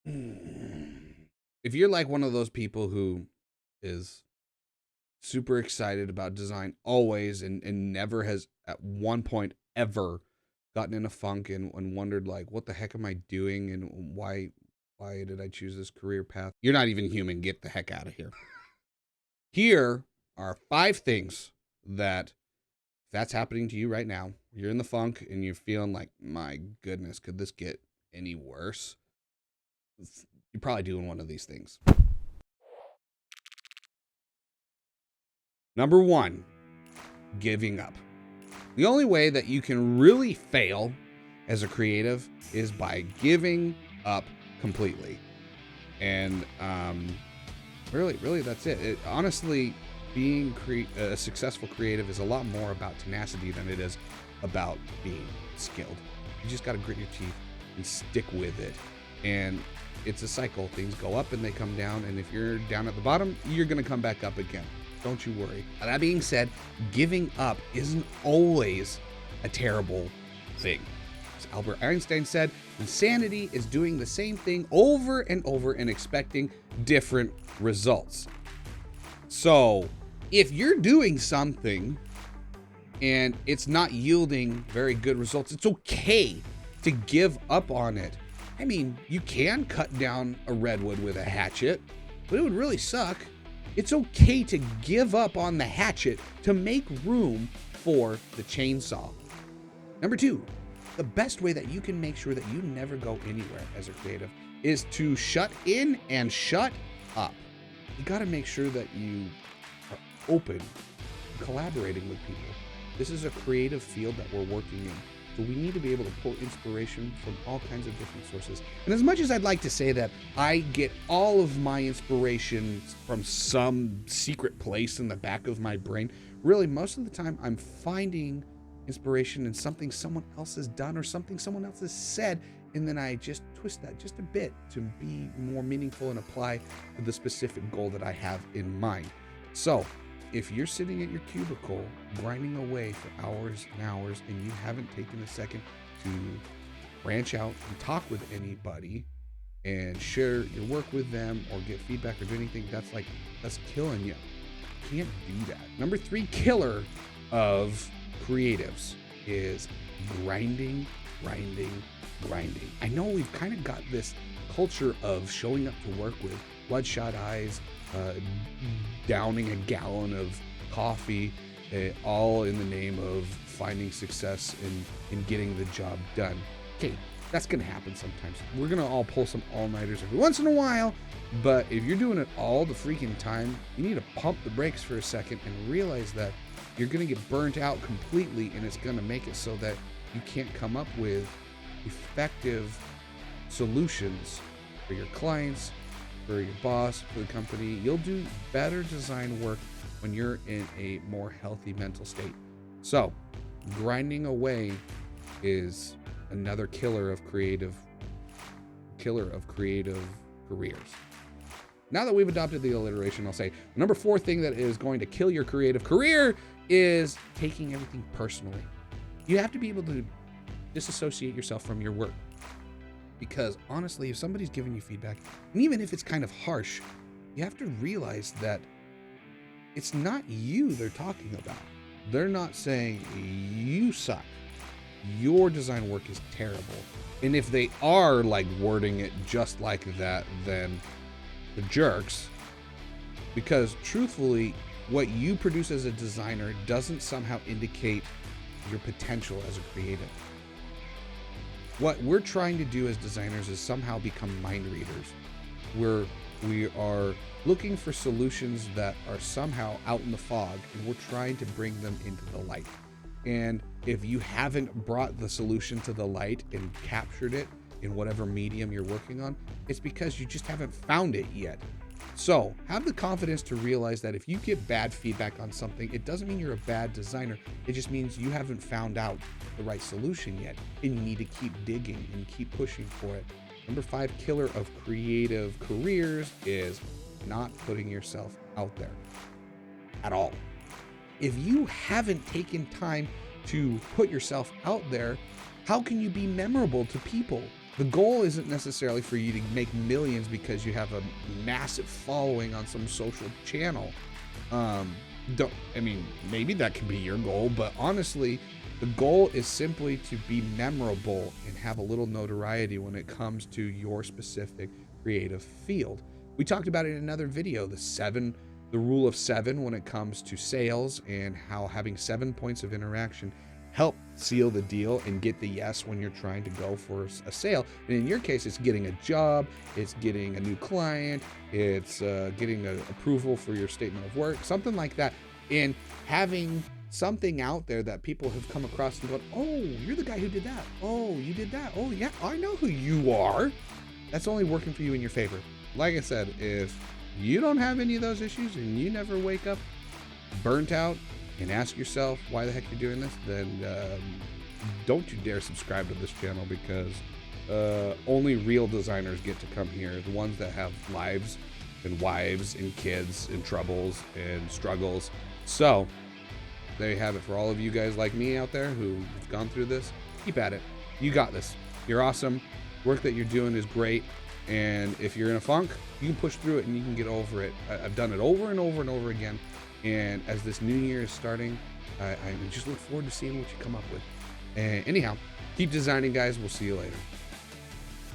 If you're like one of those people who is super excited about design always and never has at one point ever gotten in a funk and wondered like what the heck am I doing and why did I choose this career path? You're not even human. Get the heck out of here. Here are 5 things that if that's happening to you right now, you're in the funk and you're feeling like, my goodness, could this get any worse? You're probably doing one of these things. Number 1, giving up. The only way that you can really fail as a creative is by giving up completely. And really, that's it. Honestly, being a successful creative is a lot more about tenacity than it is about being skilled. You just got to grit your teeth and stick with it. And it's a cycle. Things go up and they come down. And if you're down at the bottom, you're going to come back up again. Don't you worry. That being said, giving up isn't always a terrible thing. As Albert Einstein said, insanity is doing the same thing over and over and expecting different results. So, if you're doing something and it's not yielding very good results, it's okay to give up on it. I mean, you can cut down a redwood with a hatchet, but it would really suck. It's okay to give up on the hatchet to make room for the chainsaw. Number 2, the best way that you can make sure that you never go anywhere as a creative is to shut in and shut up. You got to make sure that you are open, collaborating with people. This is a creative field that we're working in. So we need to be able to pull inspiration from all kinds of different sources. And as much as I'd like to say that I get all of my inspiration from some secret place in the back of my brain, really most of the time I'm finding inspiration in something someone else has done or something someone else has said, and then I just twist that just a bit to be more meaningful and apply to the specific goal that I have in mind. So if you're sitting at your cubicle grinding away for hours and hours and you haven't taken a second to branch out and talk with anybody and share your work with them or get feedback or do anything, that's killing you. You can't do that. Number 3 killer of creatives is grinding. I know we've kind of got this culture of showing up to work with bloodshot eyes, downing a gallon of coffee, all in the name of finding success and getting the job done. Okay, that's gonna happen sometimes. We're gonna all pull some all-nighters every once in a while, but if you're doing it all the freaking time, you need to pump the brakes for a second and realize that you're gonna get burnt out completely, and it's gonna make it so that you can't come up with effective solutions for your clients, for your boss, for the company. You'll do better design work when you're in a more healthy mental state. So, grinding away is another killer of creative careers. Now that we've adopted the alliteration, I'll say the number 4 thing that is going to kill your creative career is taking everything personally. You have to be able to disassociate yourself from your work. Because honestly, if somebody's giving you feedback, and even if it's kind of harsh, you have to realize that it's not you they're talking about. They're not saying you suck. Your design work is terrible. And if they are like wording it just like that, then the jerks. Because truthfully, what you produce as a designer doesn't somehow indicate your potential as a creative. What we're trying to do as designers is somehow become mind readers, where we are looking for solutions that are somehow out in the fog, and we're trying to bring them into the light. And if you haven't brought the solution to the light and captured it in whatever medium you're working on, it's because you just haven't found it yet. So have the confidence to realize that if you get bad feedback on something, it doesn't mean you're a bad designer. It just means you haven't found out the right solution yet, and you need to keep digging and keep pushing for it. Number 5 killer of creative careers is not putting yourself out there at all. If you haven't taken time to put yourself out there, how can you be memorable to people? The goal isn't necessarily for you to make millions because you have a massive following on some social channel. I mean, maybe that can be your goal, but honestly, the goal is simply to be memorable and have a little notoriety when it comes to your specific creative field. We talked about it in another video, the rule of 7 when it comes to sales, and how having 7 points of interaction help seal the deal and get the yes when you're trying to go for a sale. And in your case, it's getting a job, it's getting a new client, it's getting an approval for your statement of work, something like that. And having something out there that people have come across and gone, oh, you're the guy who did that. Oh, you did that. Oh, yeah, I know who you are. That's only working for you in your favor. Like I said, if you don't have any of those issues and you never wake up burnt out and ask yourself why the heck you're doing this, then don't you dare subscribe to this channel, because only real designers get to come here. The ones that have lives and wives and kids and troubles and struggles. So there you have it for all of you guys like me out there who've gone through this. Keep at it. You got this. You're awesome. Work that you're doing is great. And if you're in a funk, you can push through it and you can get over it. I've done it over and over and over again. And as this new year is starting, I just look forward to seeing what you come up with. And anyhow, keep designing, guys. We'll see you later.